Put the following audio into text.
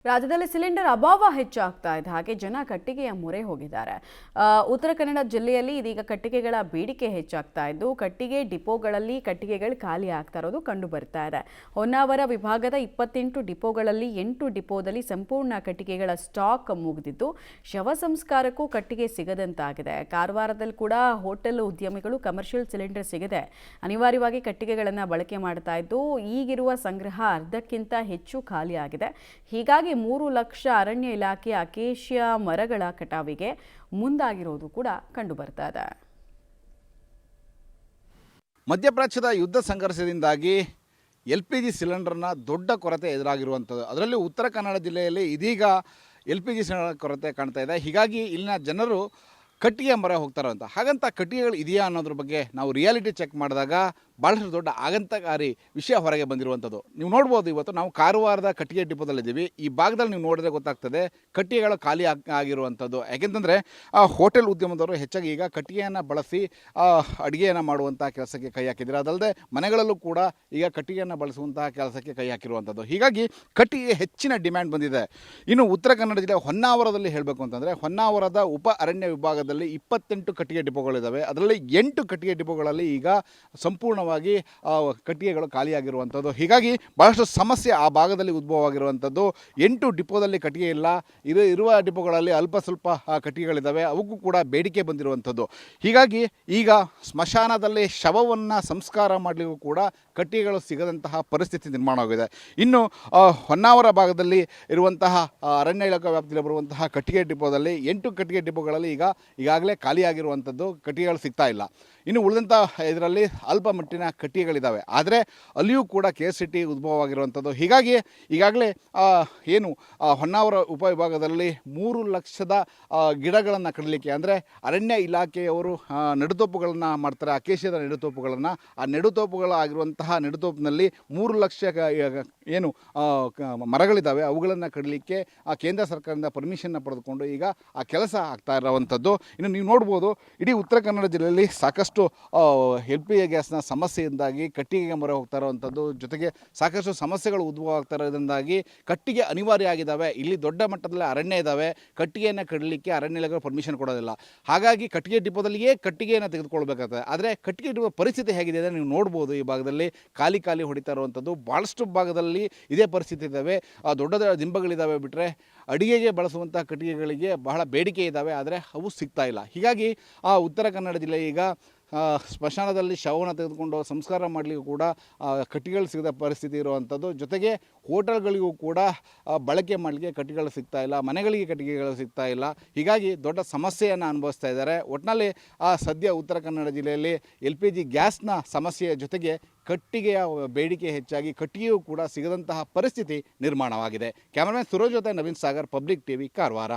ರಾಜ್ಯದಲ್ಲಿ ಸಿಲಿಂಡರ್ ಅಭಾವ ಹೆಚ್ಚಾಗ್ತಾ ಇದೆ. ಹಾಗೆ ಜನ ಕಟ್ಟಿಗೆಯ ಮೊರೆ ಹೋಗಿದ್ದಾರೆ. ಉತ್ತರ ಕನ್ನಡ ಜಿಲ್ಲೆಯಲ್ಲಿ ಇದೀಗ ಕಟ್ಟಿಗೆಗಳ ಬೇಡಿಕೆ ಹೆಚ್ಚಾಗ್ತಾ ಇದ್ದು ಕಟ್ಟಿಗೆ ಡಿಪೋಗಳಲ್ಲಿ ಕಟ್ಟಿಗೆಗಳು ಖಾಲಿ ಆಗ್ತಾ ಇರೋದು ಕಂಡು ಬರ್ತಾ ಇದೆ. ಹೊನ್ನಾವರ ವಿಭಾಗದ 28 ಡಿಪೋಗಳಲ್ಲಿ 8 ಡಿಪೋದಲ್ಲಿ ಸಂಪೂರ್ಣ ಕಟ್ಟಿಗೆಗಳ ಸ್ಟಾಕ್ ಮುಗಿದಿದ್ದು ಶವ ಸಂಸ್ಕಾರಕ್ಕೂ ಕಟ್ಟಿಗೆ ಸಿಗದಂತಾಗಿದೆ. ಕಾರವಾರದಲ್ಲಿ ಕೂಡ ಹೋಟೆಲ್ ಉದ್ಯಮಿಗಳು ಕಮರ್ಷಿಯಲ್ ಸಿಲಿಂಡರ್ ಸಿಗದೆ ಅನಿವಾರ್ಯವಾಗಿ ಕಟ್ಟಿಗೆಗಳನ್ನು ಬಳಕೆ ಮಾಡ್ತಾ ಇದ್ದು ಈಗಿರುವ ಸಂಗ್ರಹ ಅರ್ಧಕ್ಕಿಂತ ಹೆಚ್ಚು ಖಾಲಿಯಾಗಿದೆ. ಹೀಗಾಗಿ 3 ಲಕ್ಷ ಅರಣ್ಯ ಇಲಾಖೆ ಅಕೇಶಿಯಾ ಮರಗಳ ಕಟಾವಿಗೆ ಮುಂದಾಗಿರೋದು ಕೂಡ ಕಂಡು ಬರ್ತಾ ಇದೆ. ಮಧ್ಯಪ್ರಾಚ್ಯದ ಯುದ್ಧ ಸಂಘರ್ಷದಿಂದಾಗಿ LPG ಸಿಲಿಂಡರ್ನ ದೊಡ್ಡ ಕೊರತೆ ಎದುರಾಗಿರುವಂಥದ್ದು. ಅದರಲ್ಲಿ ಉತ್ತರ ಕನ್ನಡ ಜಿಲ್ಲೆಯಲ್ಲಿ ಇದೀಗ LPG ಸಿಲಿಂಡರ್ ಕೊರತೆ ಕಾಣ್ತಾ ಇದೆ. ಹೀಗಾಗಿ ಇಲ್ಲಿನ ಜನರು ಕಟ್ಟಿಗೆ ಮೊರೆ ಹೋಗ್ತಾರೆ ಅಂತ. ಹಾಗಂತ ಕಟ್ಟಿಗೆಗಳು ಇದೆಯಾ ಅನ್ನೋದ್ರ ಬಗ್ಗೆ ನಾವು ರಿಯಾಲಿಟಿ ಚೆಕ್ ಮಾಡಿದಾಗ ಭಾಳಷ್ಟು ದೊಡ್ಡ ಆಘಾತಕಾರಿ ವಿಷಯ ಹೊರಗೆ ಬಂದಿರುವಂಥದ್ದು. ನೀವು ನೋಡ್ಬೋದು, ಇವತ್ತು ನಾವು ಕಾರವಾರದ ಕಟ್ಟಿಗೆ ಡಿಪೋದಲ್ಲಿದ್ದೀವಿ. ಈ ಭಾಗದಲ್ಲಿ ನೀವು ನೋಡಿದ್ರೆ ಗೊತ್ತಾಗ್ತದೆ ಕಟ್ಟಿಗೆಗಳು ಖಾಲಿ ಆಗಿರುವಂಥದ್ದು. ಯಾಕೆಂತಂದರೆ ಹೋಟೆಲ್ ಉದ್ಯಮದವರು ಹೆಚ್ಚಾಗಿ ಈಗ ಕಟ್ಟಿಗೆಯನ್ನು ಬಳಸಿ ಅಡುಗೆಯನ್ನು ಮಾಡುವಂಥ ಕೆಲಸಕ್ಕೆ ಕೈ ಹಾಕಿದ್ದಾರೆ. ಅದಲ್ಲದೆ ಮನೆಗಳಲ್ಲೂ ಕೂಡ ಈಗ ಕಟ್ಟಿಗೆಯನ್ನು ಬಳಸುವಂತಹ ಕೆಲಸಕ್ಕೆ ಕೈ ಹಾಕಿರುವಂಥದ್ದು. ಹೀಗಾಗಿ ಕಟ್ಟಿಗೆ ಹೆಚ್ಚಿನ ಡಿಮ್ಯಾಂಡ್ ಬಂದಿದೆ. ಇನ್ನು ಉತ್ತರ ಕನ್ನಡ ಜಿಲ್ಲೆ ಹೊನ್ನಾವರದಲ್ಲಿ ಹೇಳಬೇಕು ಅಂತಂದರೆ ಹೊನ್ನಾವರದ ಉಪ ಅರಣ್ಯ ವಿಭಾಗದಲ್ಲಿ 28 ಕಟ್ಟಿಗೆ ಡಿಪೋಗಳಿದ್ದಾವೆ. ಅದರಲ್ಲಿ 8 ಕಟ್ಟಿಗೆ ಡಿಪೋಗಳಲ್ಲಿ ಈಗ ಸಂಪೂರ್ಣವಾಗಿ ಕಟ್ಟಿಗೆಗಳು ಖಾಲಿಯಾಗಿರುವಂಥದ್ದು. ಹೀಗಾಗಿ ಭಾಳಷ್ಟು ಸಮಸ್ಯೆ ಆ ಭಾಗದಲ್ಲಿ ಉದ್ಭವ ಆಗಿರುವಂಥದ್ದು. 8 ಡಿಪೋದಲ್ಲಿ ಕಟ್ಟಿಗೆ ಇಲ್ಲ, ಇರುವ ಡಿಪೋಗಳಲ್ಲಿ ಅಲ್ಪ ಸ್ವಲ್ಪ ಕಟ್ಟಿಗೆಗಳಿದ್ದಾವೆ, ಅವಕ್ಕೂ ಕೂಡ ಬೇಡಿಕೆ ಬಂದಿರುವಂಥದ್ದು. ಹೀಗಾಗಿ ಈಗ ಸ್ಮಶಾನದಲ್ಲಿ ಶವವನ್ನು ಸಂಸ್ಕಾರ ಮಾಡಲಿಕ್ಕೂ ಕೂಡ ಕಟ್ಟಿಗೆಗಳು ಸಿಗದಂತಹ ಪರಿಸ್ಥಿತಿ ನಿರ್ಮಾಣವಾಗಿದೆ. ಇನ್ನು ಹೊನ್ನಾವರ ಭಾಗದಲ್ಲಿ ಇರುವಂತಹ ಅರಣ್ಯ ಇಲಾಖೆ ವ್ಯಾಪ್ತಿಯಲ್ಲಿ ಬರುವಂತಹ ಕಟ್ಟಿಗೆ ಡಿಪೋದಲ್ಲಿ 8 ಕಟ್ಟಿಗೆ ಡಿಪೋಗಳಲ್ಲಿ ಈಗಾಗಲೇ ಖಾಲಿಯಾಗಿರುವಂಥದ್ದು, ಕಟ್ಟಿಗೆಗಳು ಸಿಗ್ತಾ ಇಲ್ಲ. ಇನ್ನು ಉಳಿದಂಥ ಇದರಲ್ಲಿ ಅಲ್ಪ ಮಟ್ಟಿನ ಕಟ್ಟಿಗೆಗಳಿದ್ದಾವೆ, ಆದರೆ ಅಲ್ಲಿಯೂ ಕೂಡ ಕೇಸಿಟಿ ಉದ್ಭವವಾಗಿರುವಂಥದ್ದು. ಹೀಗಾಗಿ ಈಗಾಗಲೇ ಏನು ಹೊನ್ನಾವರ ಉಪವಿಭಾಗದಲ್ಲಿ 3 ಲಕ್ಷದ ಗಿಡಗಳನ್ನು ಕಡಲಿಕ್ಕೆ, ಅಂದರೆ ಅರಣ್ಯ ಇಲಾಖೆಯವರು ನೆಡುತೋಪುಗಳನ್ನು ಮಾಡ್ತಾರೆ, ಅಕೇಶಿಯದ ನೆಡುತೋಪುಗಳನ್ನು. ಆ ನೆಡುತೋಪುಗಳಾಗಿರುವಂತಹ ನೆಡುತೋಪಿನಲ್ಲಿ 3 ಲಕ್ಷ ಏನು ಮರಗಳಿದ್ದಾವೆ, ಅವುಗಳನ್ನು ಕಡಲಿಕ್ಕೆ ಕೇಂದ್ರ ಸರ್ಕಾರದಿಂದ ಪರ್ಮಿಷನ್ನ ಪಡೆದುಕೊಂಡು ಈಗ ಆ ಕೆಲಸ ಆಗ್ತಾ ಇರುವಂಥದ್ದು. ಇನ್ನು ನೀವು ನೋಡ್ಬೋದು, ಇಡೀ ಉತ್ತರ ಕನ್ನಡ ಜಿಲ್ಲೆಯಲ್ಲಿ ಸಾಕಷ್ಟು LPG ಗ್ಯಾಸ್ನ ಸಮಸ್ಯೆಯಿಂದಾಗಿ ಕಟ್ಟಿಗೆಗೆ ಮೊರೆ ಹೋಗ್ತಾ ಇರುವಂಥದ್ದು, ಜೊತೆಗೆ ಸಾಕಷ್ಟು ಸಮಸ್ಯೆಗಳು ಉದ್ಭವ ಆಗ್ತಾ ಇರೋದ್ರಿಂದಾಗಿ ಕಟ್ಟಿಗೆ ಅನಿವಾರ್ಯ ಆಗಿದ್ದಾವೆ. ಇಲ್ಲಿ ದೊಡ್ಡ ಮಟ್ಟದಲ್ಲಿ ಅರಣ್ಯ ಇದ್ದಾವೆ, ಕಟ್ಟಿಗೆಯನ್ನು ಕಡಲಿಕ್ಕೆ ಅರಣ್ಯ ಇಲಾಖೆ ಪರ್ಮಿಷನ್ ಕೊಡೋದಿಲ್ಲ. ಹಾಗಾಗಿ ಕಟ್ಟಿಗೆ ಡಿಪೋದಲ್ಲಿಯೇ ಕಟ್ಟಿಗೆಯನ್ನು ತೆಗೆದುಕೊಳ್ಬೇಕಾಗ್ತದೆ. ಆದರೆ ಕಟ್ಟಿಗೆ ಡಿಪೋ ಪರಿಸ್ಥಿತಿ ಹೇಗಿದೆ ಅಂದರೆ ನೀವು ನೋಡ್ಬೋದು, ಈ ಭಾಗದಲ್ಲಿ ಖಾಲಿ ಹೊಡಿತಾ ಇರುವಂಥದ್ದು. ಭಾಳಷ್ಟು ಭಾಗದಲ್ಲಿ ಇದೇ ಪರಿಸ್ಥಿತಿ ಇದ್ದಾವೆ. ದೊಡ್ಡ ದಿಂಬಗಳಿದ್ದಾವೆ, ಬಿಟ್ಟರೆ ಅಡುಗೆಗೆ ಬಳಸುವಂಥ ಕಟ್ಟಿಗೆಗಳಿಗೆ ಬಹಳ ಬೇಡಿಕೆ ಇದ್ದಾವೆ, ಆದರೆ ಅವು ಸಿಗ್ತಾ ಇಲ್ಲ. ಹೀಗಾಗಿ ಉತ್ತರ ಕನ್ನಡ ಜಿಲ್ಲೆ ಈಗ ಸ್ಮಶಾನದಲ್ಲಿ ಶವವನ್ನು ತೆಗೆದುಕೊಂಡು ಸಂಸ್ಕಾರ ಮಾಡಲಿಕ್ಕೂ ಕೂಡ ಕಟ್ಟಿಗೆಗಳು ಸಿಗದ ಪರಿಸ್ಥಿತಿ ಇರುವಂಥದ್ದು. ಜೊತೆಗೆ ಹೋಟೆಲ್ಗಳಿಗೂ ಕೂಡ ಬಳಕೆ ಮಾಡಲಿಕ್ಕೆ ಕಟ್ಟಿಗೆಗಳು ಸಿಗ್ತಾ ಇಲ್ಲ, ಮನೆಗಳಿಗೆ ಕಟ್ಟಿಗೆಗಳು ಸಿಗ್ತಾ ಇಲ್ಲ. ಹೀಗಾಗಿ ದೊಡ್ಡ ಸಮಸ್ಯೆಯನ್ನು ಅನುಭವಿಸ್ತಾ ಇದ್ದಾರೆ. ಒಟ್ಟಿನಲ್ಲಿ ಸದ್ಯ ಉತ್ತರ ಕನ್ನಡ ಜಿಲ್ಲೆಯಲ್ಲಿ LPG ಗ್ಯಾಸ್ನ ಸಮಸ್ಯೆಯ ಜೊತೆಗೆ ಕಟ್ಟಿಗೆಯ ಬೇಡಿಕೆ ಹೆಚ್ಚಾಗಿ ಕಟ್ಟಿಗೆಯೂ ಕೂಡ ಸಿಗದಂತಹ ಪರಿಸ್ಥಿತಿ ನಿರ್ಮಾಣವಾಗಿದೆ. ಕ್ಯಾಮರಾಮನ್ ಸುರೋಜ್ ಜೊತೆ ನವೀನ್ ಸಾಗರ್, ಪಬ್ಲಿಕ್ TV, ಕಾರವಾರ.